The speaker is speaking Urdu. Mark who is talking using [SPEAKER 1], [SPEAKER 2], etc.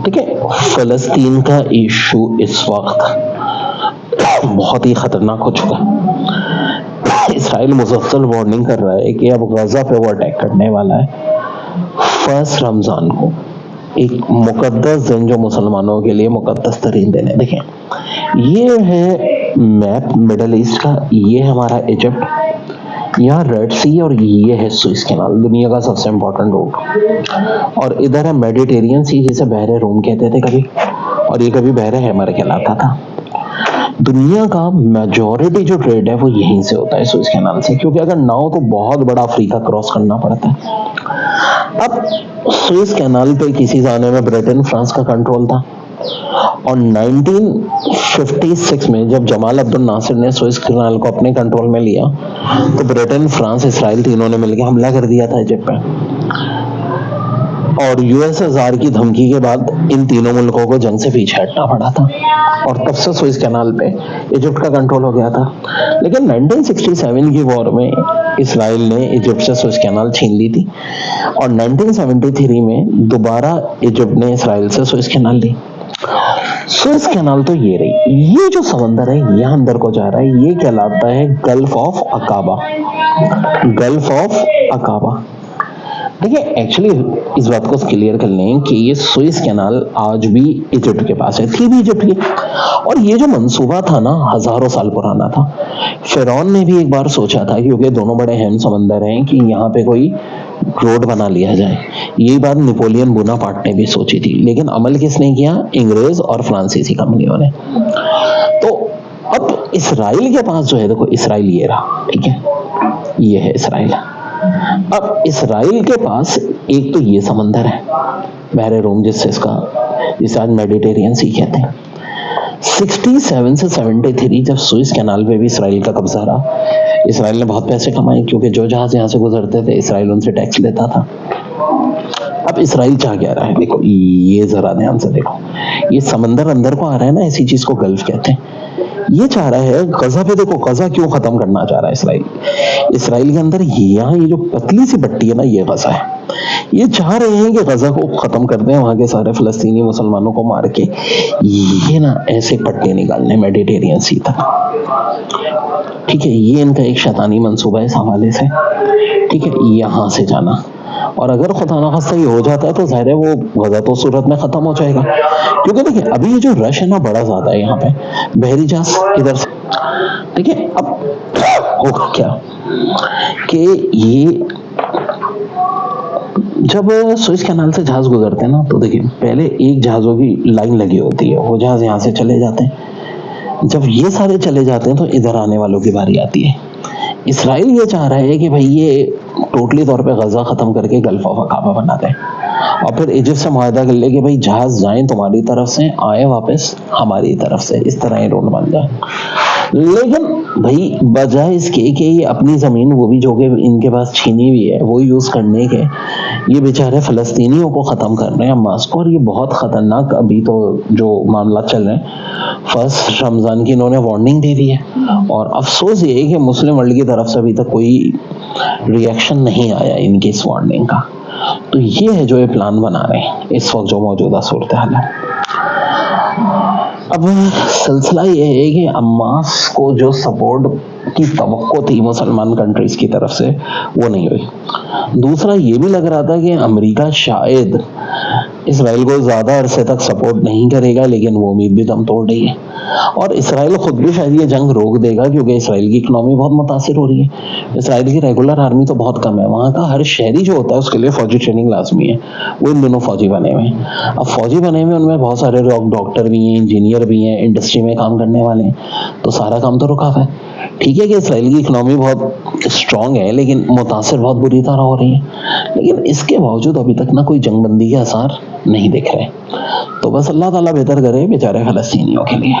[SPEAKER 1] ٹھیک ہے، فلسطین کا ایشو اس وقت بہت ہی خطرناک ہو چکا ہے۔ اسرائیل مسلسل وارننگ کر رہا ہے کہ اب غزہ پہ وہ اٹیک کرنے والا ہے۔ 1 رمضان کو ایک مقدس دن جو مسلمانوں کے لیے مقدس ترین دن ہے۔ دیکھیں یہ ہے میپ مڈل ایسٹ کا، یہ ہے ہمارا ایجپٹ، یہاں ریڈ سی اور یہ ہے سوئس کینال، دنیا کا سب سے امپورٹنٹ روٹ، اور ادھر ہے میڈیٹیرین سی جسے بحر روم کہتے تھے کبھی، اور یہ کبھی بحر ہیمر کہلاتا تھا۔ دنیا کا میجورٹی جو ٹریڈ ہے وہ یہیں سے ہوتا ہے، سوئس کینال سے، کیونکہ اگر نہ ہو تو بہت بڑا افریقہ کراس کرنا پڑتا ہے۔ اب سوئس کینال پہ کسی زمانے میں برٹن فرانس کا کنٹرول تھا، اور 1956 میں جب جمال عبد الناصر نے سوئس کینال کو اپنے کنٹرول میں لیا تو برٹن، فرانس، اسرائیل تینوں نے مل کے حملہ کر دیا تھا ایجپٹ پہ، اور USSR کی دھمکی کے بعد ان تینوں ملکوں کو جنگ سے پیچھے ہٹنا پڑا تھا، اور تب سے سوئس کینال پہ ایجپٹ کا کنٹرول ہو گیا تھا۔ لیکن 1967 کی وار میں اسرائیل نے ایجپٹ سے سوئس کینال چھین لی تھی، اور 1973 میں دوبارہ ایجپٹ نے اسرائیل سے سوئس کینال لی۔ سوئس کینال تو یہ رہی، یہ جو سمندر ہے یہاں اندر کو جا رہا ہے، یہ کہلاتا ہے گلف آف عقابہ، گلف آف عقابہ۔ دیکھیں ایکچولی اس بات کو کلیئر کر لیں کہ یہ سوئس کینال آج بھی ایجپٹ کے پاس ہے، تھی بھی ایجپٹ کی، اور یہ جو منصوبہ تھا نا ہزاروں سال پرانا تھا۔ فرعون نے بھی ایک بار سوچا تھا، کیونکہ دونوں بڑے اہم سمندر ہیں، کہ یہاں پہ کوئی روڈ بنا لیا جائے۔ یہی بات نیپولین بوناپارٹ نے بھی سوچی تھی، لیکن عمل کس نے کیا؟ انگریز اور فرانسیسی کمپنیوں نے۔ تو اب اسرائیل کے پاس جو ہے، دیکھو اسرائیل یہ رہا، ٹھیک ہے، یہ ہے اسرائیل۔ اب اسرائیل کے پاس ایک تو یہ سمندر ہے بحر روم، جسے آج میڈیٹیرین سی کہتے ہیں۔ 67 سے 73 جب سوئس کینال پہ بھی اسرائیل کا قبضہ رہا، اسرائیل نے بہت پیسے کمائے، کیونکہ جو جہاز یہاں سے گزرتے تھے اسرائیل ان سے ٹیکس لیتا تھا۔ اب اسرائیل چاہ کیا رہا ہے؟ دیکھو یہ ذرا دھیان سے دیکھو، یہ سمندر اندر کو آ رہا ہے نا، ایسی چیز کو گلف کہتے ہیں۔ یہ چاہ رہا ہے غزہ پہ، دیکھو غزہ کیوں ختم کرنا چاہ رہا ہے اسرائیل کے اندر، یہاں یہ جو پتلی سی پٹی ہے نا، یہ غزہ ہے۔ یہ چاہ رہے ہیں کہ غزہ کو ختم کر دیں، وہاں کے سارے فلسطینی مسلمانوں کو مار کے یہ نا ایسے پٹے نکالنے میڈیٹیرین سی تک، ٹھیک ہے۔ یہ ان کا ایک شیطانی منصوبہ ہے اس حوالے سے، ٹھیک ہے، یہاں سے جانا، اور اگر خدا نخواستہ یہ ہو جاتا ہے تو ظاہر ہے وہ غزہ تو صورت میں ختم ہو جائے گا، کیونکہ دیکھیں ابھی یہ جو رش ہے نا بڑا زیادہ ہے یہاں پہ، بحری جہاز ادھر سے، ٹھیک ہے۔ اب ہوگا کیا کہ یہ جب سوئس کینال سے جہاز گزرتے ہیں نا، تو دیکھیں پہلے ایک جہازوں کی لائن لگی ہوتی ہے، وہ جہاز یہاں سے چلے جاتے ہیں، جب یہ سارے چلے جاتے ہیں تو ادھر آنے والوں کی باری آتی ہے۔ اسرائیل یہ چاہ رہا ہے کہ بھئی یہ ٹوٹلی طور پہ غزہ ختم کر کے گلف آف عقابہ بنا دیں، اور پھر ایجپٹ سے معاہدہ کر لے کہ بھئی جہاز جائیں تمہاری طرف سے، آئیں واپس ہماری طرف سے، اس طرح یہ روڈ بن جائے۔ لیکن بھئی بجائے اس کے کہ یہ اپنی زمین، وہ بھی جو کہ ان کے پاس چھینی ہوئی ہے، وہ یوز کرنے کے، یہ بیچارے فلسطینیوں کو ختم کر رہے ہیں حماس کو، اور یہ بہت خطرناک ابھی تو جو معاملات چل رہے ہیں۔ 1 رمضان کی انہوں نے وارننگ دے دی ہے، اور افسوس یہ ہے کہ مسلم ورلڈ کی طرف سے ابھی تک کوئی ری ایکشن نہیں آیا ان کی اس وارننگ کا۔ تو یہ ہے جو یہ پلان بنا رہے ہیں اس وقت جو موجودہ صورتحال ہے۔ اب سلسلہ یہ ہے کہ حماس کو جو سپورٹ کی توقع تھی مسلمان کنٹریز کی طرف سے وہ نہیں ہوئی۔ دوسرا یہ بھی لگ رہا تھا کہ امریکہ شاید اسرائیل کو زیادہ عرصے تک سپورٹ نہیں کرے گا، لیکن وہ امید بھی دم توڑ رہی ہے، اور اسرائیل خود بھی شاید یہ جنگ روک دے گا، کیونکہ اسرائیل کی اکنامی بہت متاثر ہو رہی ہے۔ اسرائیل کی ریگولر آرمی تو بہت کم ہے، وہاں کا ہر شہری جو ہوتا ہے اس کے لیے فوجی ٹریننگ لازمی ہے، وہ ان دنوں فوجی بنے ہوئے ہیں۔ اب فوجی بنے ہوئے ان میں بہت سارے ڈاکٹر بھی ہیں، انجینئر بھی ہیں، انڈسٹری میں کام کرنے والے ہیں، تو سارا کام تو رکا ہوا ہے۔ ٹھیک ہے کہ اسرائیل کی اکنامی بہت اسٹرانگ ہے، لیکن متاثر بہت بری طرح ہو رہی ہے، لیکن اس کے باوجود ابھی تک نہ کوئی جنگ بندی کے آثار نہیں دکھ رہے۔ تو بس اللہ تعالیٰ بہتر کرے بیچارے فلسطینیوں کے لیے۔